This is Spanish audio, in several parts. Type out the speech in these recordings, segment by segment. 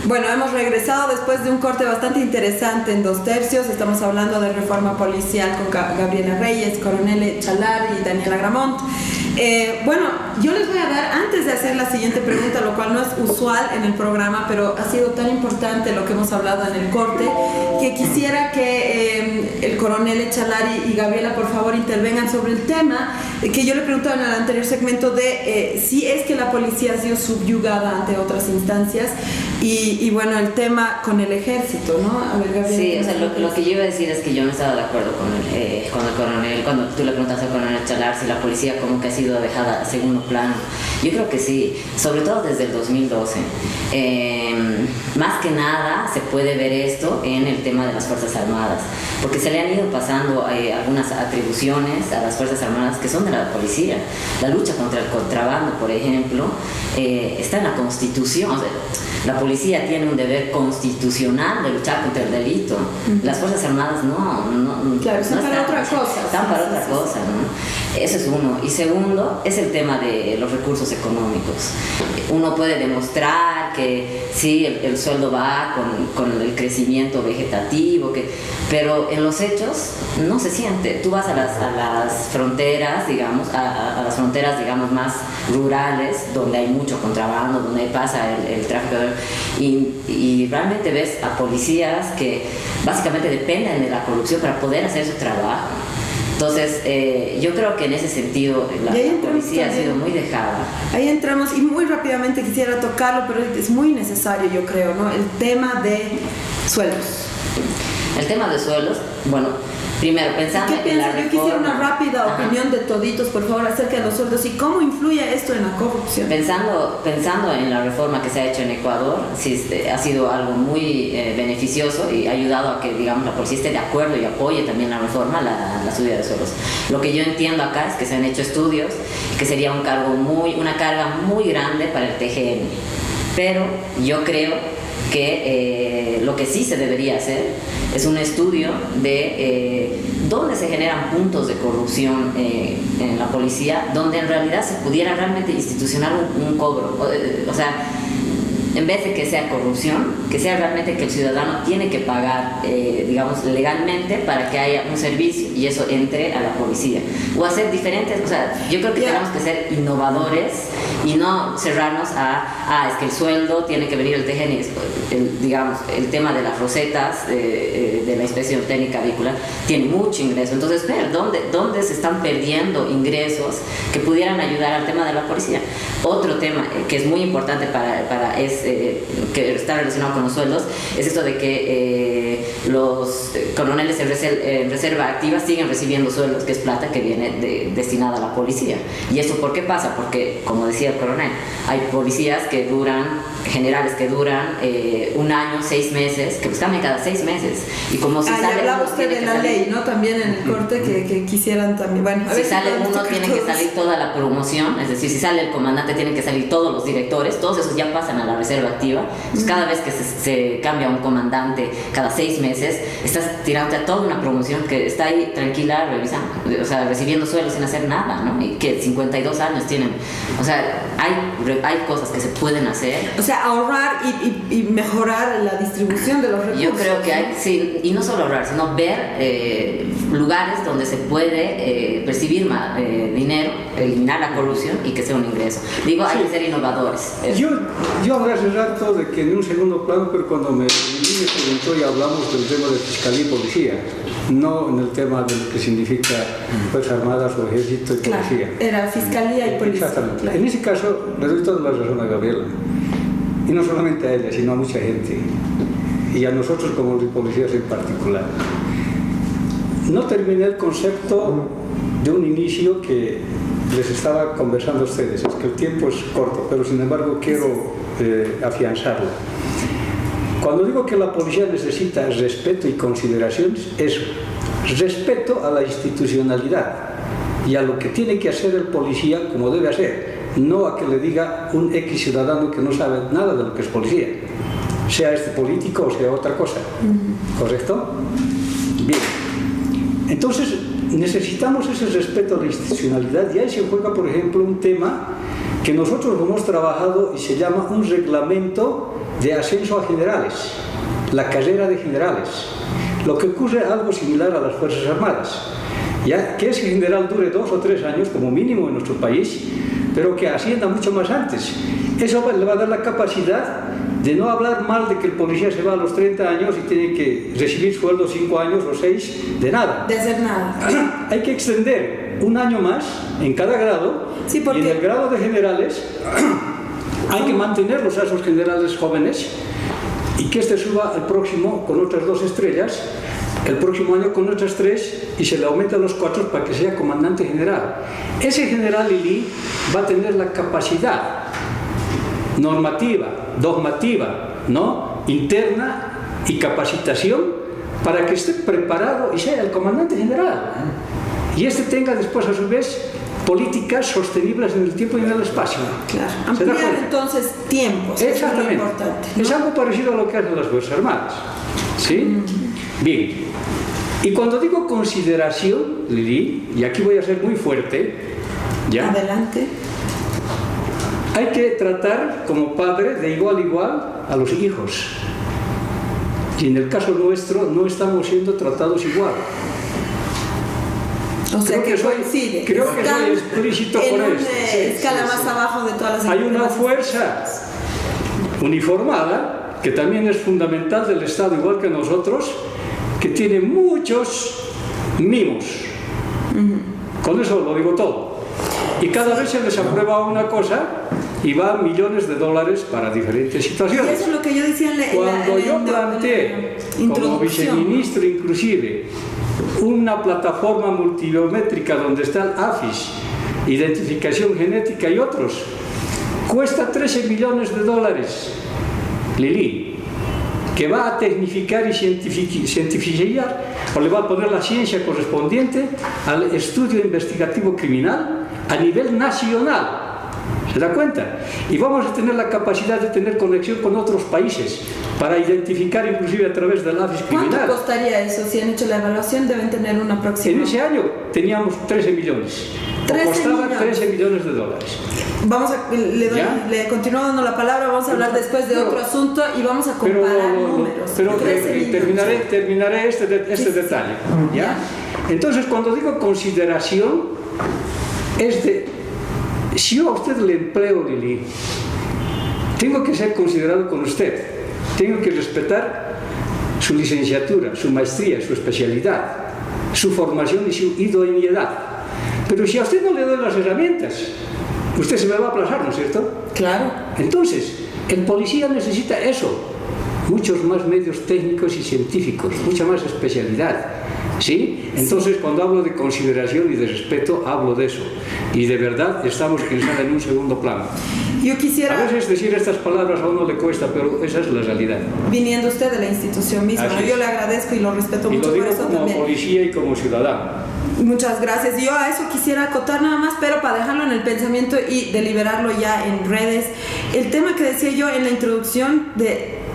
Bueno, hemos regresado después de un corte bastante interesante en 2/3. Estamos hablando de reforma policial con Gabriela Reyes, Coronel Chalar y Daniela Gramont. Bueno, yo les voy a dar, antes de hacer la siguiente pregunta, lo cual no es usual en el programa, pero ha sido tan importante lo que hemos hablado en el corte, que quisiera que el coronel Chalar y Gabriela, por favor, intervengan sobre el tema que yo le preguntaba en el anterior segmento de si es que la policía ha sido subyugada ante otras instancias y bueno, el tema con el ejército, ¿no? A ver, Gabriela. Sí, o sea, lo que yo iba a decir es que yo no estaba de acuerdo con el coronel, cuando tú le preguntas al coronel Chalar si la policía como que ha sido dejada a segundo plano. Yo creo que sí, sobre todo desde el 2012. Más que nada se puede ver esto en el tema de las Fuerzas Armadas, porque se le han ido pasando algunas atribuciones a las Fuerzas Armadas que son de la policía. La lucha contra el contrabando, por ejemplo, está en la Constitución. O sea, la policía tiene un deber constitucional de luchar contra el delito. Las Fuerzas Armadas no. Claro, están para otra cosa. Están para otra cosa, ¿no? Eso es uno. Y segundo, es el tema de los recursos económicos. Uno puede demostrar que sí, el sueldo va con el crecimiento vegetativo, pero en los hechos no se siente. Tú vas a las fronteras, digamos, a las fronteras, digamos, más rurales, donde hay mucho contrabando, donde pasa el tráfico, y realmente ves a policías que básicamente dependen de la corrupción para poder hacer su trabajo. Entonces, yo creo que en ese sentido la policía ha sido muy dejada. Ahí entramos, y muy rápidamente quisiera tocarlo, pero es muy necesario, yo creo, ¿no? El tema de sueldos. El tema de sueldos, bueno, primero, pensando en la reforma... Yo quisiera una rápida opinión de toditos, por favor, acerca de los sueldos y cómo influye esto en la corrupción. Pensando en la reforma que se ha hecho en Ecuador, sí, ha sido algo muy beneficioso y ha ayudado a que, digamos, la policía esté de acuerdo y apoye también la reforma, la subida de sueldos. Lo que yo entiendo acá es que se han hecho estudios, que sería una carga muy grande para el TGN. Pero yo creo que lo que sí se debería hacer es un estudio de dónde se generan puntos de corrupción en la policía, donde en realidad se pudiera realmente institucionar un cobro. O sea, en vez de que sea corrupción, que sea realmente que el ciudadano tiene que pagar, digamos, legalmente para que haya un servicio y eso entre a la policía. O hacer diferentes, o sea, yo creo que tenemos que ser innovadores y no cerrarnos es que el sueldo tiene que venir el TGN, digamos, el tema de las rosetas de la inspección técnica avícola tiene mucho ingreso. Entonces, ver dónde se están perdiendo ingresos que pudieran ayudar al tema de la policía. Otro tema que es muy importante que está relacionado con los sueldos es esto de que los coroneles en reserva activa siguen recibiendo sueldos, que es plata que viene destinada a la policía. ¿Y eso por qué pasa? Porque, como decía el coronel, hay policías generales que duran 1 año, 6 meses, que pues cambian cada 6 meses. Y como si sale hablaba usted de la ley, ¿no? También en el corte que quisieran también. Bueno, si sale uno, tiene que salir toda la promoción, es decir, si sale el comandante, tienen que salir todos los directores, todos esos ya pasan a la reserva activa. Entonces, cada vez que se cambia un comandante, cada 6 meses, estás tirando a toda una promoción que está ahí tranquila, revisando, o sea, recibiendo sueldos sin hacer nada, ¿no? Y que 52 años tienen. O sea, hay cosas que se pueden hacer. O sea, ahorrar y mejorar la distribución de los recursos. Yo creo que hay, sí, y no solo ahorrar, sino ver lugares donde se puede percibir más dinero, eliminar la corrupción y que sea un ingreso. Digo, hay que ser innovadores. Yo hablé hace rato de que en un segundo plano, pero cuando me preguntó y hablamos del tema de fiscalía y policía, no en el tema de lo que significa Fuerzas Armadas o Ejército y Policía. Era Fiscalía y Policía. Exactamente. Claro. En ese caso, le doy toda la razón a Gabriela. Y no solamente a ella, sino a mucha gente. Y a nosotros como policías en particular. No terminé el concepto de un inicio que les estaba conversando a ustedes. Es que el tiempo es corto, pero sin embargo quiero afianzarlo. Cuando digo que la policía necesita respeto y consideraciones, es respeto a la institucionalidad y a lo que tiene que hacer el policía como debe hacer, no a que le diga un X ciudadano que no sabe nada de lo que es policía, sea este político o sea otra cosa. ¿Correcto? Bien. Entonces, necesitamos ese respeto a la institucionalidad y ahí se juega, por ejemplo, un tema que nosotros hemos trabajado y se llama un reglamento de ascenso a generales, la carrera de generales. Lo que ocurre es algo similar a las Fuerzas Armadas, ya que ese general dure 2 o 3 años como mínimo en nuestro país, pero que ascienda mucho más antes. Eso le va a dar la capacidad de no hablar mal de que el policía se va a los 30 años y tiene que recibir sueldo 5 años o 6 de nada. De hacer nada. Hay que extender 1 año más en cada grado, sí, porque... y en el grado de generales hay que mantenerlos a esos generales jóvenes y que este suba al próximo con otras 2 estrellas, el próximo año con otras 3 y se le aumenta los 4 para que sea comandante general. Ese general Lili va a tener la capacidad normativa, dogmativa, ¿no?, interna y capacitación para que esté preparado y sea el comandante general. Y este tenga después a su vez políticas sostenibles en el tiempo y en el espacio. Claro, ampliar entonces tiempos. Exactamente. Es lo importante, ¿no? Es algo parecido a lo que hacen las Fuerzas Armadas. ¿Sí? Bien. Y cuando digo consideración, Lili, y aquí voy a ser muy fuerte, ¿ya? Adelante. Hay que tratar como padre de igual a igual a los hijos. Y en el caso nuestro no estamos siendo tratados igual. O sea, creo que soy explícito por en esto. una escala más abajo de todas las... Hay una fuerza uniformada que también es fundamental del Estado, igual que nosotros, que tiene muchos mimos. Con eso lo digo todo. Y cada vez se les aprueba una cosa y va millones de dólares para diferentes situaciones. Y eso es lo que yo decía Cuando yo planteé, como viceministro inclusive, una plataforma multibiométrica donde está el AFIS, identificación genética y otros, cuesta 13 millones de dólares, Lili, que va a tecnificar y cientificar, o le va a poner la ciencia correspondiente al estudio investigativo criminal a nivel nacional. ¿Se da cuenta? Y vamos a tener la capacidad de tener conexión con otros países para identificar inclusive a través del AFIS criminal. ¿Cuánto costaría eso? Si han hecho la evaluación deben tener una próxima. En ese año teníamos 13 millones. 13 costaba millones. 13 millones de dólares. Vamos a, le continúo dando la palabra, vamos a hablar después de otro asunto y vamos a comparar números. Pero terminaré este detalle. ¿Ya? Entonces, cuando digo consideración, es de... Si yo a usted le empleo, Lili, tengo que ser considerado con usted, tengo que respetar su licenciatura, su maestría, su especialidad, su formación y su idoneidad. Pero si a usted no le doy las herramientas, usted se me va a aplazar, ¿no es cierto? Claro. Entonces, el policía necesita eso, muchos más medios técnicos y científicos, mucha más especialidad. ¿Sí? Entonces, cuando hablo de consideración y de respeto, hablo de eso. Y de verdad estamos quizás en un segundo plano. Yo quisiera... A veces decir estas palabras a uno le cuesta, pero esa es la realidad. Viniendo usted de la institución misma, ¿no? Yo le agradezco y lo respeto mucho por eso también. Y lo digo como policía y como ciudadano. Muchas gracias. Yo a eso quisiera acotar nada más, pero para dejarlo en el pensamiento y deliberarlo ya en redes. El tema que decía yo en la introducción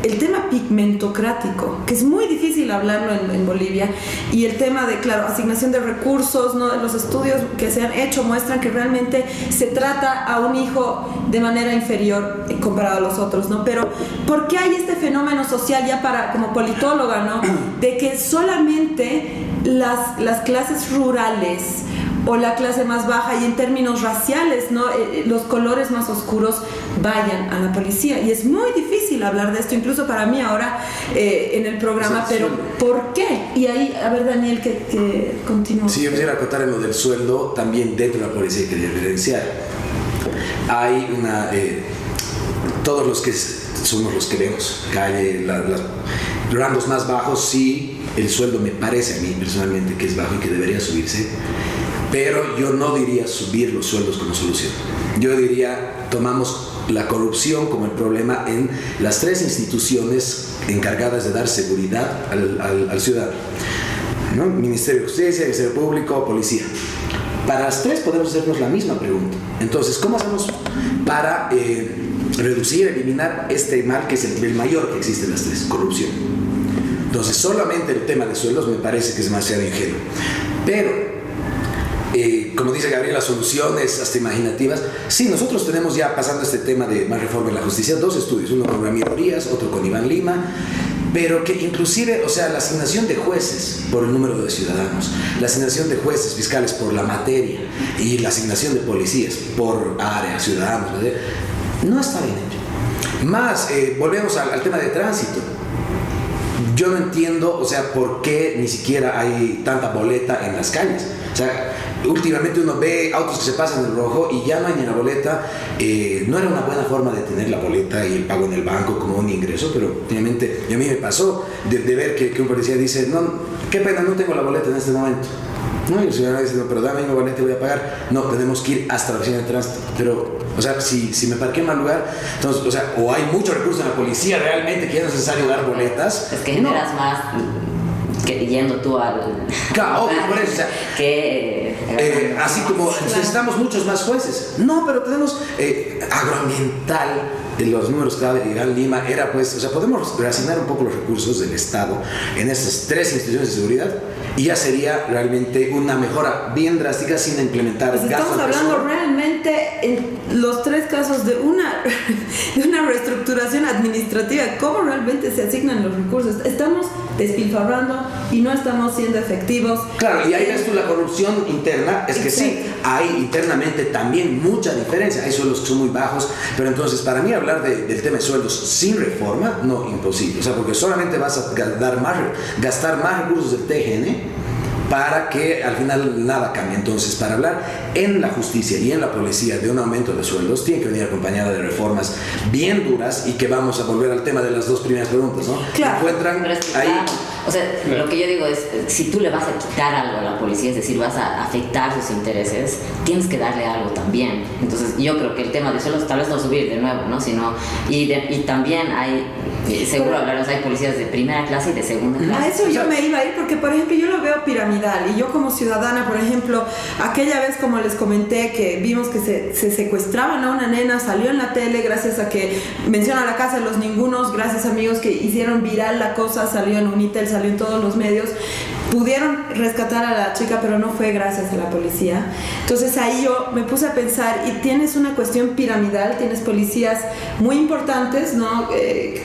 el tema pigmentocrático, que es muy difícil hablarlo en Bolivia, y el tema de, claro, asignación de recursos, ¿no? Los estudios que se han hecho muestran que realmente se trata a un hijo de manera inferior comparado a los otros, ¿no? Pero, ¿por qué hay este fenómeno social ya como politóloga, ¿no? De que solamente las clases rurales o la clase más baja y en términos raciales, ¿no? Los colores más oscuros vayan a la policía, y es muy difícil hablar de esto, incluso para mí ahora en el programa, pero ¿por qué? Y ahí, a ver, Daniel, que continúa. Sí, yo quisiera acotar en lo del sueldo, también dentro de la policía quería evidenciar. Hay una... todos los que somos los que vemos calle, los rangos más bajos, sí, el sueldo me parece a mí personalmente que es bajo y que debería subirse. Pero yo no diría subir los sueldos como solución. Yo diría, tomamos la corrupción como el problema en las 3 instituciones encargadas de dar seguridad al ciudadano, ¿no? Ministerio de Justicia, Ministerio Público, Policía. Para las 3 podemos hacernos la misma pregunta. Entonces, ¿cómo hacemos para reducir, eliminar este mal que es el mayor que existe en las 3, corrupción? Entonces, solamente el tema de sueldos me parece que es demasiado ingenuo. Pero como dice Gabriela, soluciones hasta imaginativas. Sí, nosotros tenemos ya, pasando este tema de más reforma en la justicia, 2 estudios, uno con Ramiro Díaz, otro con Iván Lima, pero que inclusive, o sea, la asignación de jueces por el número de ciudadanos, la asignación de jueces fiscales por la materia y la asignación de policías por área, ciudadanos, no está bien hecho. Más, volvemos al tema de tránsito. Yo no entiendo, o sea, por qué ni siquiera hay tanta boleta en las calles. O sea, últimamente uno ve autos que se pasan el rojo y ya no hay ni la boleta. No era una buena forma de tener la boleta y el pago en el banco como un ingreso, pero obviamente, y a mí me pasó de ver que un policía dice, no, qué pena, no tengo la boleta en este momento. No, y el ciudadano dice, no, pero dame una boleta y voy a pagar. No, tenemos que ir hasta la oficina de tránsito. Pero, o sea, si me parqué en mal lugar, entonces, o sea, o hay mucho recurso en la policía realmente que es necesario dar boletas. Es que generas más que yendo tú al... Claro, obvio, por eso, o sea, así como necesitamos muchos más jueces. No, pero tenemos agroambiental, los números que da Iván Lima, era pues, o sea, podemos reasignar un poco los recursos del Estado en estas 3 instituciones de seguridad y ya sería realmente una mejora bien drástica sin implementar pues gastos. Estamos hablando realmente en los 3 casos de una reestructuración administrativa, cómo realmente se asignan los recursos. Estamos despilfarrando y no estamos siendo efectivos. Claro, y ahí ves tú la corrupción interna, es que sí, hay internamente también mucha diferencia, hay sueldos que son muy bajos, pero entonces para mí hablar del tema de sueldos sin reforma, no, imposible, o sea, porque solamente vas a gastar más recursos del TGN para que al final nada cambie. Entonces, para hablar en la justicia y en la policía de un aumento de sueldos, tiene que venir acompañada de reformas bien duras y que vamos a volver al tema de las 2 primeras preguntas, ¿no? Claro. Encuentran ahí... O sea, lo que yo digo es, si tú le vas a quitar algo a la policía, es decir, vas a afectar sus intereses, tienes que darle algo también. Entonces, yo creo que el tema de sueldos tal vez no subir de nuevo, ¿no? Sino, y también hay, seguro hablarnos, hay policías de primera clase y de segunda clase. A eso yo me iba a ir porque, por ejemplo, yo lo veo piramidal y yo como ciudadana, por ejemplo, aquella vez como les comenté que vimos que se secuestraban a una nena, salió en la tele gracias a que menciona la casa de los ningunos, gracias amigos que hicieron viral la cosa, salió en Unitel, salió en todos los medios, pudieron rescatar a la chica, pero no fue gracias a la policía. Entonces ahí yo me puse a pensar, y tienes una cuestión piramidal, tienes policías muy importantes, ¿no?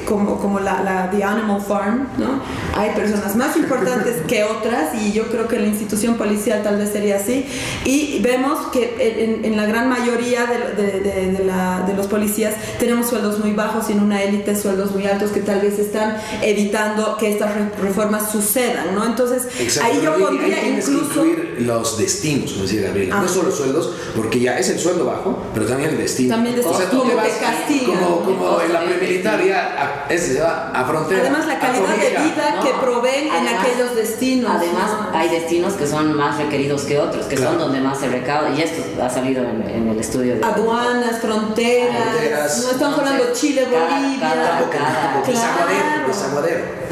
Como la The Animal Farm, ¿no? Hay personas más importantes que otras, y yo creo que la institución policial tal vez sería así, y vemos que en la gran mayoría de los policías tenemos sueldos muy bajos y en una élite sueldos muy altos que tal vez están evitando que estas reformas sucedan, ¿no? Entonces exacto, ahí yo pondría tienes que incluir los destinos, como decía Gabriela, no solo sueldos, porque ya es el sueldo bajo, pero también el destino. También destino, o sea, tú como te vas te castigan, como en la premilitar ya ese se va a frontera. Además la calidad de vida que proveen en aquellos destinos. Además hay destinos que son más requeridos que otros, que son donde más se recauda, y esto ha salido en el estudio de aduanas, fronteras, no estamos hablando de Chile, Bolivia, desaguadero.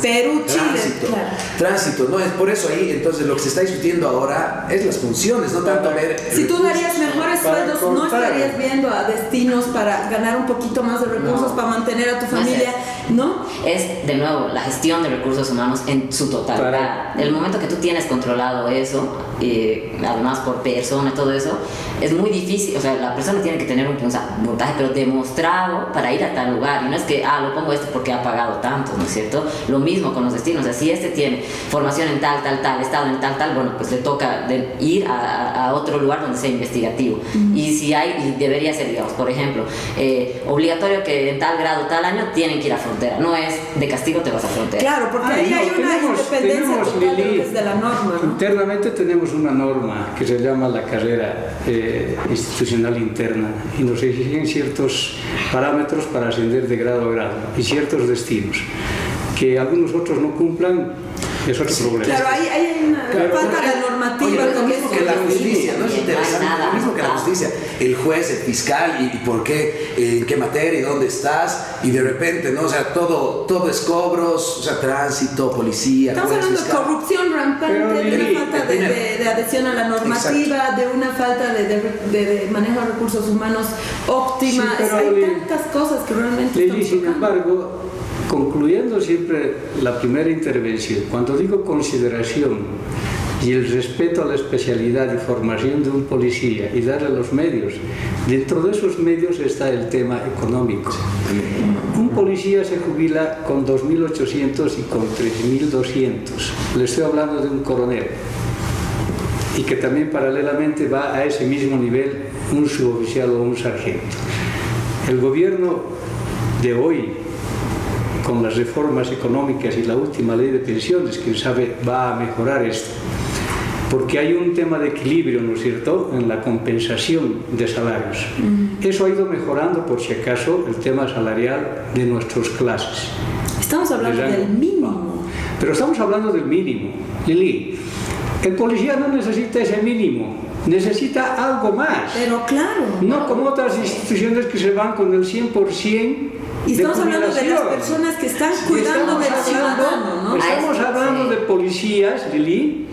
Perú, Chile, tránsito, no es por eso ahí. Entonces lo que se está discutiendo ahora es las funciones, no tanto ver. Si tú darías mejores sueldos, no estarías viendo a destinos para ganar un poquito más de recursos, para mantener a tu familia, ¿no? Es de nuevo la gestión de recursos humanos en su totalidad. El momento que tú tienes controlado eso, además por persona, todo eso, es muy difícil. O sea, la persona tiene que tener un puntaje, pero demostrado para ir a tal lugar, y no es que lo pongo porque ha pagado tanto, ¿no es cierto? Lo mismo con los destinos. O sea, si tiene formación en tal, estado en tal, bueno, pues le toca ir a otro lugar donde sea investigativo. Y si hay, y debería ser, digamos, por ejemplo, obligatorio que en tal grado, tal año tienen que ir a frontera, no es de castigo te vas a frontera. Claro, porque ahí hay una independencia total de lo que es de la norma, ¿no? Internamente tenemos una norma que se llama la carrera institucional interna, y nos exigen ciertos parámetros para ascender de grado a grado y ciertos destinos. Que algunos otros no cumplan es otro problema. Claro, ahí hay una falta de normativa. Lo mismo que la justicia, ¿no? Es interesante, lo mismo que la justicia. El juez, el fiscal, y por qué, en qué materia, y dónde estás, y de repente, ¿no? O sea, todo es cobros, o sea, tránsito, policía. Estamos hablando de corrupción rampante, de una falta de adhesión a la normativa, de una falta de manejo de recursos humanos óptima. Sí, hay tantas cosas que realmente Lili, sin embargo, concluyendo siempre la primera intervención, cuando digo consideración y el respeto a la especialidad y formación de un policía y darle los medios. Dentro de esos medios está el tema económico. Un policía se jubila con 2.800 y con 3.200. Le estoy hablando de un coronel. Y que también paralelamente va a ese mismo nivel un suboficial o un sargento. El gobierno de hoy, con las reformas económicas y la última ley de pensiones, quién sabe, va a mejorar esto. Porque hay un tema de equilibrio, ¿no es cierto?, en la compensación de salarios. Eso ha ido mejorando, por si acaso, el tema salarial de nuestras clases. Estamos hablando del mínimo. Pero estamos hablando del mínimo. Lili, el policía no necesita ese mínimo, necesita algo más. Pero claro. No como otras instituciones que se van con el 100%. Y estamos hablando de las personas que están cuidando del ciudadano, ¿no? Estamos hablando de policías, Lili,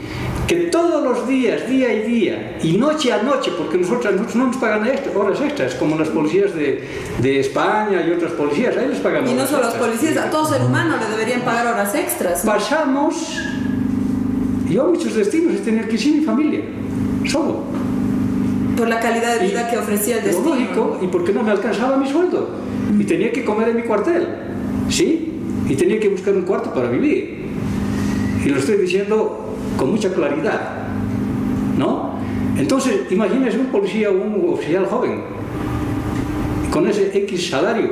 que todos los días, día y día, y noche a noche, porque nosotros no nos pagan horas extras, como las policías de España y otras policías, ahí les pagan horas extras. Y no solo los policías, a todo ser humano le deberían pagar horas extras. Pasamos, yo a muchos destinos he tenido que ir sin mi familia, solo. Por la calidad de vida que ofrecía el destino. Lógico, y porque no me alcanzaba mi sueldo. Y tenía que comer en mi cuartel, ¿sí? Y tenía que buscar un cuarto para vivir. Y lo estoy diciendo con mucha claridad, ¿no? Entonces, imagínese un policía o un oficial joven con ese X salario,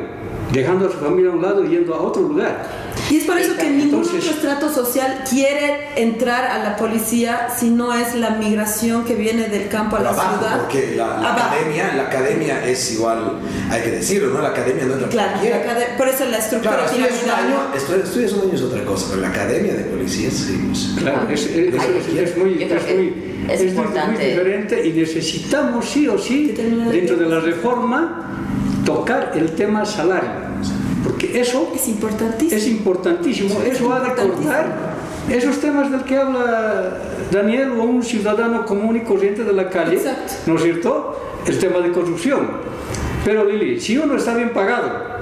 dejando a su familia a un lado y yendo a otro lugar. Y es por eso que ningún otro estrato social quiere entrar a la policía si no es la migración que viene del campo a la ciudad. Porque la academia es igual, hay que decirlo, ¿no? La academia no es la claro, por eso la estructura piramidal. Estudias un año es otra cosa, pero la academia de policías sí. Claro, es muy diferente y necesitamos sí o sí, dentro de la reforma, tocar el tema salario. Porque eso es importantísimo. Es importantísimo. Eso ha de cortar esos temas del que habla Daniel o un ciudadano común y corriente de la calle. Exacto. ¿No es cierto? El tema de corrupción. Pero Lili, si uno está bien pagado,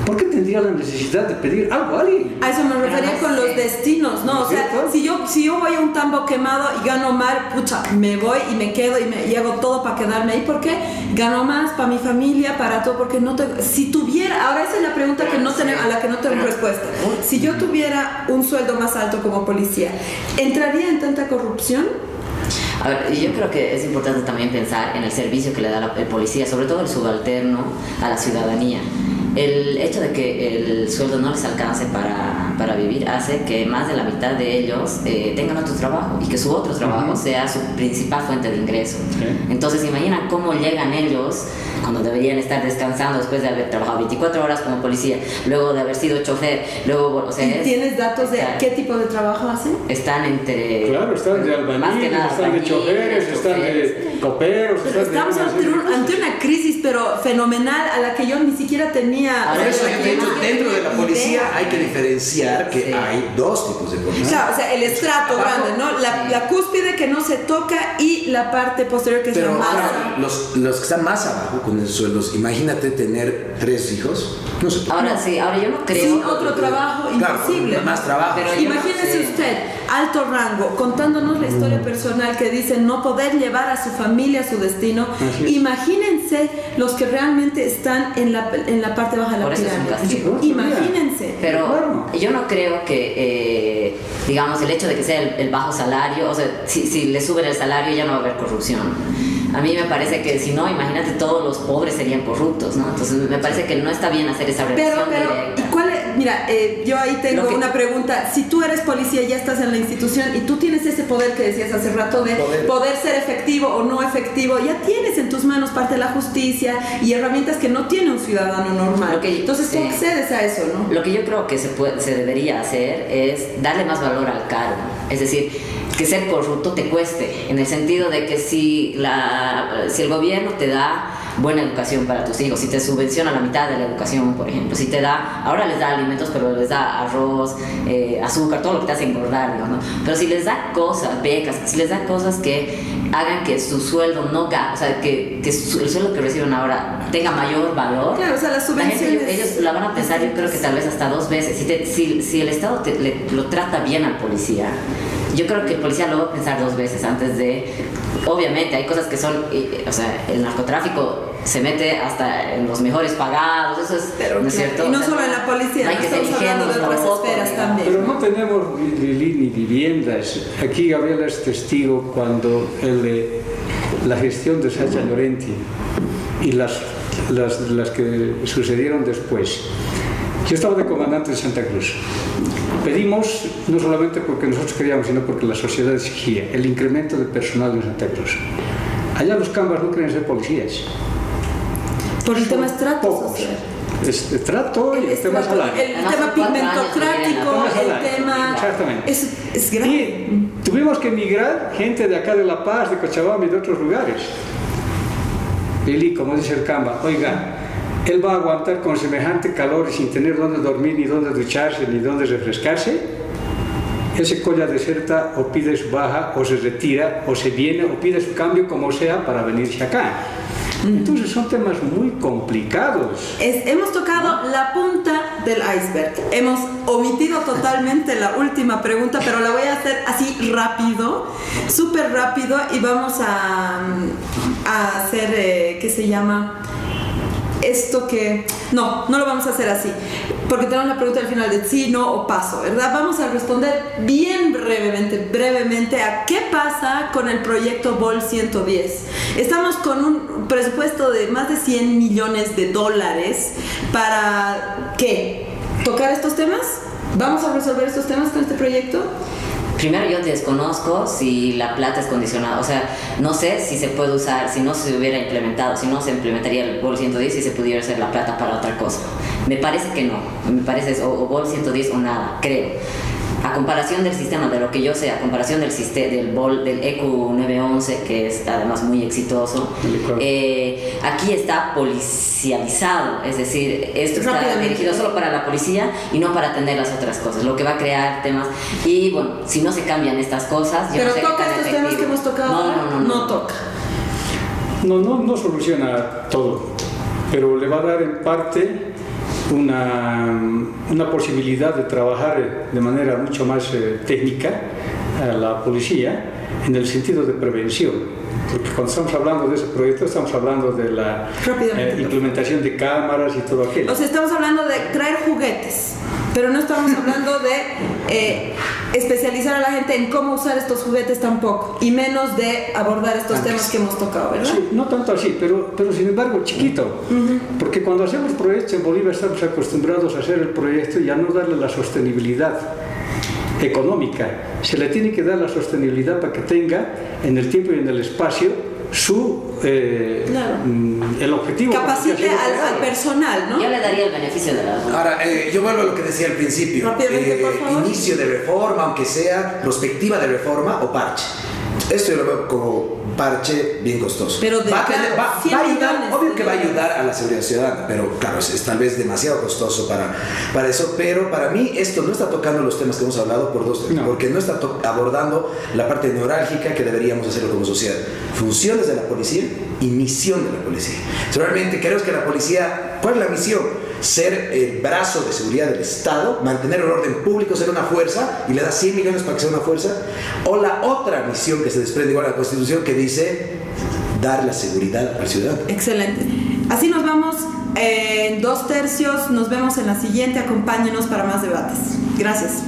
¿por qué tendría la necesidad de pedir algo a alguien? A eso me refería con los destinos, ¿no? O sea, si yo voy a un tambo quemado y gano mal, pucha, me voy y me quedo y hago todo para quedarme ahí. ¿Por qué? Gano más para mi familia, para todo, porque no tengo... Si tuviera... Ahora esa es la pregunta que no tenemos, a la que no tengo respuesta. Si yo tuviera un sueldo más alto como policía, ¿entraría en tanta corrupción? A ver, yo creo que es importante también pensar en el servicio que le da el policía, sobre todo el subalterno, a la ciudadanía. El hecho de que el sueldo no les alcance para vivir hace que más de la mitad de ellos tengan otro trabajo y que su otro trabajo sea su principal fuente de ingreso. Entonces, imagina cómo llegan ellos cuando deberían estar descansando después de haber trabajado 24 horas como policía, luego de haber sido chofer, luego... O sea, ¿Y tienes datos de qué tipo de trabajo hacen? Están entre... Claro, están de albañiles, están de choferes, están de coperos... Estamos ante una crisis, pero fenomenal, a la que yo ni siquiera tenía... Por eso, dentro de la policía hay que diferenciar que hay dos tipos de policía. Claro, o sea, el estrato grande, ¿no? La cúspide que no se toca y la parte posterior que es la masa. Claro, los que están más abajo con esos sueldos, imagínate tener 3 hijos. No sé. Ahora yo no creo... Sin otro trabajo imposible. Claro, más trabajo. Pero imagínese usted, alto rango, contándonos la historia personal que dice no poder llevar a su familia a su destino. Imagínense los que realmente están en la parte baja de la pirámide. Imagínense. Pero yo no creo que, digamos, el hecho de que sea el bajo salario, o sea, si le suben el salario ya no va a haber corrupción. A mí me parece que si no, imagínate, todos los pobres serían corruptos, ¿no? Entonces me parece que no está bien hacer esa revisión directa. ¿Y cuál es? Mira, yo ahí tengo una pregunta. Si tú eres policía, ya estás en la institución y tú tienes ese poder que decías hace rato de poder ser efectivo o no efectivo, ya tienes en tus manos parte de la justicia y herramientas que no tiene un ciudadano normal. Entonces tú accedes a eso, ¿no? Lo que yo creo que se debería hacer es darle más valor al cargo. Es decir, que ser corrupto te cueste, en el sentido de que si el gobierno te da buena educación para tus hijos, si te subvenciona la mitad de la educación, por ejemplo, si te da, ahora les da alimentos, pero les da arroz, azúcar, todo lo que te hace engordar, ¿no? Pero si les da cosas, becas, si les da cosas que hagan que su sueldo no o sea, que el sueldo que reciben ahora tenga mayor valor. Claro, o sea, las subvenciones. Ellos la van a pensar, yo creo que tal vez hasta 2 veces. Si el Estado lo trata bien al policía, yo creo que el policía lo va a pensar 2 veces antes de... Obviamente, hay cosas que son... o sea, el narcotráfico se mete hasta en los mejores pagados, eso es... Pero, ¿no es cierto? Y no O sea, solo en la policía, no hay que ser estamos hablando de ingenuos otras tampoco, esferas digamos. también. Pero no tenemos ni viviendas. Aquí Gabriela es testigo cuando la gestión de Sacha Llorenti y las que sucedieron después. Yo estaba de comandante de Santa Cruz. Pedimos, no solamente porque nosotros queríamos, sino porque la sociedad exigía, el incremento de personal en Santa Cruz. Allá los cambas no quieren ser policías. Por el tema estrato Pocos. social. Trato y el tema salario. El Además, tema son 4 años pigmentocrático, que vienen a- el tema... Exactamente. Es grave. Y tuvimos que emigrar gente de acá de La Paz, de Cochabamba y de otros lugares. Lili, como dice el Camba, oiga, él va a aguantar con semejante calor y sin tener dónde dormir, ni dónde ducharse, ni dónde refrescarse. Él se colla deserta o pide su baja, o se retira, o se viene, o pide su cambio como sea para venirse acá. Entonces son temas muy complicados. Hemos tocado la punta del iceberg. Hemos omitido totalmente la última pregunta, pero la voy a hacer así rápido, súper rápido, y vamos a hacer, ¿qué se llama? Esto que... No lo vamos a hacer así, porque tenemos la pregunta al final de sí, no o paso, ¿verdad? Vamos a responder bien brevemente a qué pasa con el proyecto Vol 110. Estamos con un presupuesto de más de $100 millones para, ¿qué? ¿Tocar estos temas? ¿Vamos a resolver estos temas con este proyecto? Primero, yo desconozco si la plata es condicionada, o sea, no sé si se puede usar, si no se hubiera implementado, si no se implementaría el Vol 110, si se pudiera hacer la plata para otra cosa. Me parece que no, me parece o Vol 110 o nada, creo. A comparación del sistema, de lo que yo sé, a comparación del EQ 911, que es además muy exitoso, aquí está policializado, es decir, esto está dirigido solo para la policía y no para atender las otras cosas, lo que va a crear temas. Y bueno, si no se cambian estas cosas, yo pero no sé toca qué tan estos temas que hemos tocado. No toca. No soluciona todo, pero le va a dar en parte una posibilidad de trabajar de manera mucho más técnica a la policía en el sentido de prevención, porque cuando estamos hablando de ese proyecto estamos hablando de la implementación de cámaras y todo aquello. O sea, estamos hablando de traer juguetes, pero no estamos hablando de especializar a la gente en cómo usar estos juguetes tampoco, y menos de abordar estos temas que hemos tocado, ¿verdad? Sí, no tanto así, pero sin embargo chiquito, porque cuando hacemos proyectos en Bolivia estamos acostumbrados a hacer el proyecto y a no darle la sostenibilidad económica. Se le tiene que dar la sostenibilidad para que tenga en el tiempo y en el espacio el objetivo. Capacite al personal, ¿no? Yo le daría el beneficio de la duda. Ahora, yo vuelvo a lo que decía al principio. Rápidamente, por favor. Inicio de reforma, aunque sea prospectiva de reforma o parche. Esto yo lo veo como parche bien costoso. Pero va a 100 ayudar, millones obvio que va a de ayudar a la seguridad ciudadana, pero claro, es tal vez demasiado costoso para eso. Pero para mí esto no está tocando los temas que hemos hablado porque no está abordando la parte neurálgica que deberíamos hacerlo como sociedad. Funciones de la policía y misión de la policía. Realmente creo que la policía, ¿cuál es la misión? Ser el brazo de seguridad del Estado, mantener el orden público, ser una fuerza, y le da 100 millones para que sea una fuerza. O la otra misión que se desprende igual a la Constitución, que dice dar la seguridad al ciudadano. Excelente. Así nos vamos en 2/3. Nos vemos en la siguiente. Acompáñenos para más debates. Gracias.